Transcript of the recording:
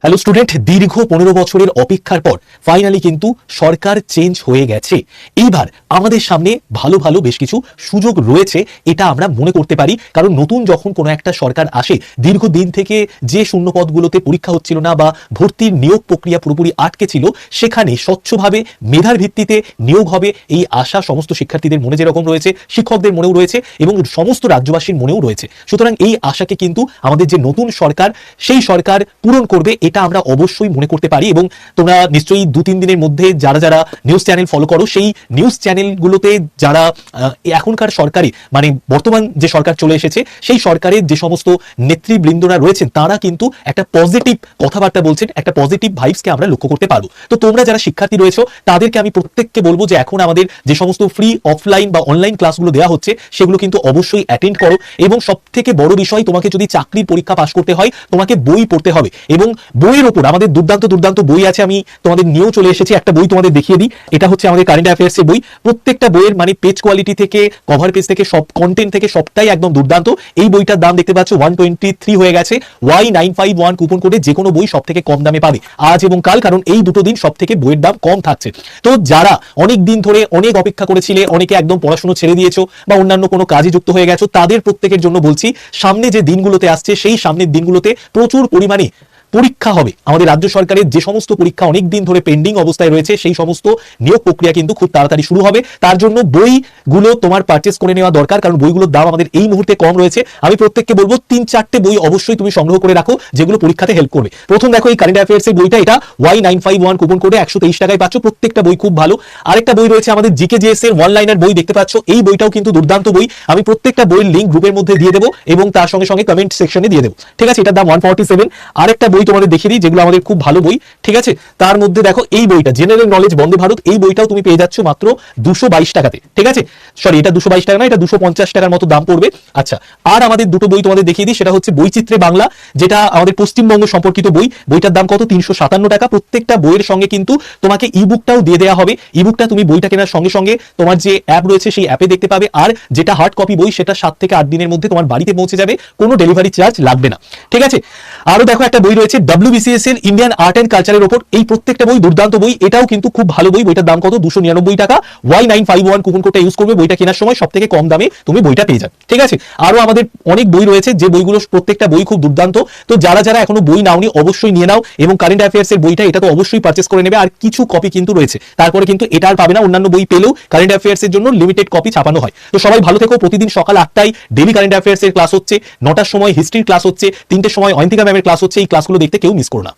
Hello student, দীর্ঘ 15 বছরের অপেক্ষার পর ফাইনালি কিন্তু সরকার চেঞ্জ হয়ে গেছে। এইবার আমাদের সামনে ভালো ভালো বেশ কিছু সুযোগ রয়েছে, এটা আমরা মনে করতে পারি। কারণ নতুন যখন কোনো একটা সরকার আসে, দীর্ঘদিন থেকে যে শূন্যপদগুলোতে পরীক্ষা হচ্ছিল না বা ভর্তির নিয়োগ প্রক্রিয়া পুরোপুরি আটকে ছিল, সেখানে স্বচ্ছভাবে মেধার ভিত্তিতে নিয়োগ হবে এই আশা সমস্ত শিক্ষার্থীদের মনে যেরকম রয়েছে, শিক্ষকদের মনেও রয়েছে এবং সমস্ত রাজ্যবাসীর মনেও রয়েছে। সুতরাং এই আশাকে কিন্তু আমাদের যে নতুন সরকার, সেই সরকার পূরণ করবে, এটা আমরা অবশ্যই মনে করতে পারি। এবং তোমরা নিশ্চয়ই 2-3 দিনের মধ্যে যারা যারা নিউজ চ্যানেল ফলো করো, সেই নিউজ চ্যানেলগুলোতে যারা এখনকার সরকারি মানে বর্তমান যে সরকার চলে এসেছে, সেই সরকারের যে সমস্ত নেতৃবৃন্দরা রয়েছেন, তারা কিন্তু একটা পজিটিভ কথাবার্তা বলছেন, একটা পজিটিভ ভাইবসকে আমরা লক্ষ্য করতে পারবো। তো তোমরা যারা শিক্ষার্থী রয়েছো, তাদেরকে আমি প্রত্যেককে বলবো যে এখন আমাদের যে সমস্ত ফ্রি অফলাইন বা অনলাইন ক্লাসগুলো দেওয়া হচ্ছে, সেগুলো কিন্তু অবশ্যই অ্যাটেন্ড করো। এবং সব থেকে বড় বিষয়, তোমাকে যদি চাকরির পরীক্ষা পাশ করতে হয়, তোমাকে বই পড়তে হবে। এবং বইয়ের উপর আমাদের দুর্দান্ত দুর্দান্ত বই আছে, আমি তোমাদের নিয়েও চলে এসেছি। একটা বই তোমাদের দেখিয়ে দিই, এটা হচ্ছে আমাদের কারেন্ট অ্যাফেয়ার্সের বই। প্রত্যেকটা বইয়ের মানে পেজ কোয়ালিটি থেকে, কভার পেজ থেকে, সব কন্টেন্ট থেকে সবটাই একদম দুর্দান্ত। এই বইটার দাম দেখতে পাচ্ছ 123 হয়ে গেছে। Y951 কুপন কোডে যে কোনো বই সব থেকে কম দামে পাবে আজ এবং কাল, কারণ এই দুটো দিন সব থেকে বইয়ের দাম কম থাকছে। তো যারা অনেক দিন ধরে অনেক অপেক্ষা করেছিলে, অনেকে একদম পড়াশোনা ছেড়ে দিয়েছো বা অন্যান্য কোনো কাজে যুক্ত হয়ে গেছো, তাদের প্রত্যেকের জন্য বলছি, সামনে যে দিনগুলোতে আসছে, সেই সামনের দিনগুলোতে প্রচুর পরিমাণে পরীক্ষা হবে। আমাদের রাজ্য সরকারের যে সমস্ত পরীক্ষা অনেক দিন ধরে পেন্ডিং অবস্থায় রয়েছে, সেই সমস্ত নিয়োগ প্রক্রিয়া কিন্তু খুব তাড়াতাড়ি শুরু হবে। তার জন্য বইগুলো তোমার পারচেস করে নেওয়া দরকার, কারণ বইগুলোর দাম আমাদের এই মুহূর্তে কম রয়েছে। আমি প্রত্যেককে বলবো 3-4টে বই অবশ্যই তুমি সংগ্রহ করে রাখো, যেগুলো পরীক্ষাতে হেল্প করবে। প্রথম দেখো এই কারেন্ট অ্যাফেয়ার্সের বইটা, এটা Y951 কুপন কোডে 123 টাকায় পাচ্ছ। প্রত্যেকটা বই খুব ভালো। আরেকটা বই রয়েছে আমাদের জিকেজিএস এর ওয়ান লাইনার বই, দেখতে পাচ্ছ। এই বইটাও কিন্তু দুর্দান্ত বই। আমি প্রত্যেকটা বইয়ের লিঙ্ক গ্রুপের মধ্যে দিয়ে দেবো এবং তার সঙ্গে সঙ্গে কমেন্ট সেকশনে দিয়ে দেবো, ঠিক আছে? এটার দাম 147। আরেকটা বই তোমাদের দেখিয়ে দিই, যেগুলো আমাদের খুব ভালো বই, ঠিক আছে? তার মধ্যে দেখো এই বইটা, জেনারেল নলেজ বন্দে ভারত, এই বইটাও তুমি পেয়ে যাচ্ছ মাত্র 222 টাকাতে, ঠিক আছে? সরি, এটা 222 টাকা না, এটা 250 টাকার মতো দাম পড়বে। আচ্ছা, আর আমাদের দুটো বই তোমাদের দেখিয়ে দিই, সেটা হচ্ছে বৈচিত্র্যে বাংলা, যেটা আমাদের পশ্চিমবঙ্গ সম্পর্কিত বই। বইটার দাম কত? 357 টাকা। প্রত্যেকটা বইয়ের সঙ্গে কিন্তু তোমাকে ইবুকটাও দিয়ে দেওয়া হবে। ইবুকটা তুমি বইটা কেনার সঙ্গে সঙ্গে তোমার যে অ্যাপ রয়েছে, সেই অ্যাপে দেখতে পাবে। আর যেটা হার্ড কপি বই, সেটা 7 থেকে 8 দিনের মধ্যে তোমার বাড়িতে পৌঁছে যাবে, কোনো ডেলিভারি চার্জ লাগবে না, ঠিক আছে? আরো দেখো একটা বই রয়েছে WBCS এর ইন্ডিয়ান আর্ট এন্ড কালচারের উপর। এই প্রত্যেকটা বই দুর্দান্ত বই, এটাও কিন্তু খুব ভালো বই। বইটার দাম কত? 299 টাকা। Y951 কুপন কোডটা ইউজ করবে, বইটা কেনার সময় সব থেকে কম দামে তুমি বইটা পেয়ে যাবে, ঠিক আছে? আরো আমাদের অনেক বই রয়েছে, যে বইগুলো প্রত্যেকটা বই খুব দুর্দান্ত। তো যারা যারা এখনো বই নাওনি, অবশ্যই নিয়ে নাও। এবং কারেন্ট অ্যাফেয়ার্স এর বইটা, এটা তো অবশ্যই পারচেস করে নেবে। আর কিছু কপি কিন্তু রয়েছে, তারপরে কিন্তু এটা আর পাবে না। অন্যান্য বই পেলেও কারেন্ট অ্যাফেয়ার্স এর জন্য লিমিটেড কপি ছাপানো হয়। তো সবাই ভালো থেকো। প্রতিদিন সকাল 8টায় ডেইলি কারেন্ট অ্যাফেয়ার্স এর ক্লাস হচ্ছে, 9টার সময় হিস্ট্রির ক্লাস হচ্ছে, 3টের সময় অয়ন্তিকা ম্যামের ক্লাস হচ্ছে। এই ক্লাসগুলো দেখতে কেউ মিস করো না।